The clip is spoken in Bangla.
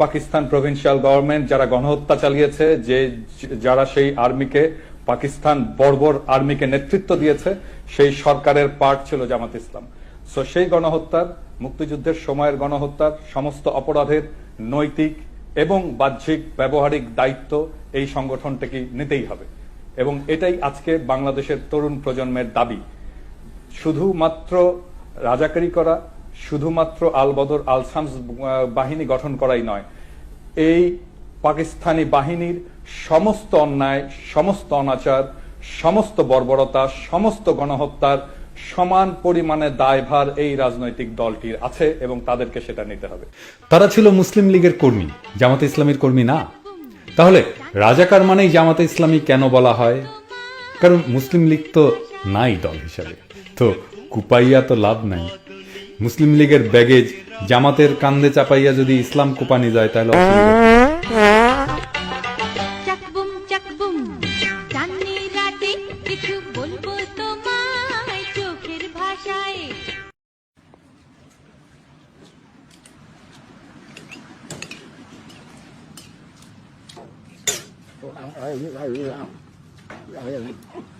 পাকিস্তান প্রভিন্সিয়াল গভর্নমেন্ট যারা গণহত্যা চালিয়েছে, যারা সেই আর্মিকে, পাকিস্তান বর্বর আর্মিকে নেতৃত্ব দিয়েছে, সেই সরকারের পার্ট ছিল জামাত ইসলাম। সো সেই গণহত্যার, মুক্তিযুদ্ধের সময়ের গণহত্যার সমস্ত অপরাধের নৈতিক এবং বাহ্যিক ব্যবহারিক দায়িত্ব এই সংগঠনটাকে নিতেই হবে, এবং এটাই আজকে বাংলাদেশের তরুণ প্রজন্মের দাবি। শুধুমাত্র রাজাকারি করা, শুধুমাত্র আল বদর আল শামস বাহিনী গঠন করাই নয়, এই পাকিস্তানি বাহিনীর সমস্ত অন্যায়, সমস্ত অনাচার, সমস্ত বর্বরতা, সমস্ত গণহত্যার সমান পরিমাণে দায়ভার এই রাজনৈতিক দলটির আছে এবং তাদেরকে সেটা নিতে হবে। তারা ছিল মুসলিম লীগের কর্মী, জামাতে ইসলামীর কর্মী না। তাহলে রাজাকার মানেই জামাতে ইসলামী কেন বলা হয়? কারণ মুসলিম লীগ তো নাই দল হিসাবে, তো কুপাইয়া তো লাভ নাই। মুসলিম লীগের ব্যাগেজ জামাতের কান্দে চাপাইয়া যদি ইসলাম কোপানি যায় তাহলে Ở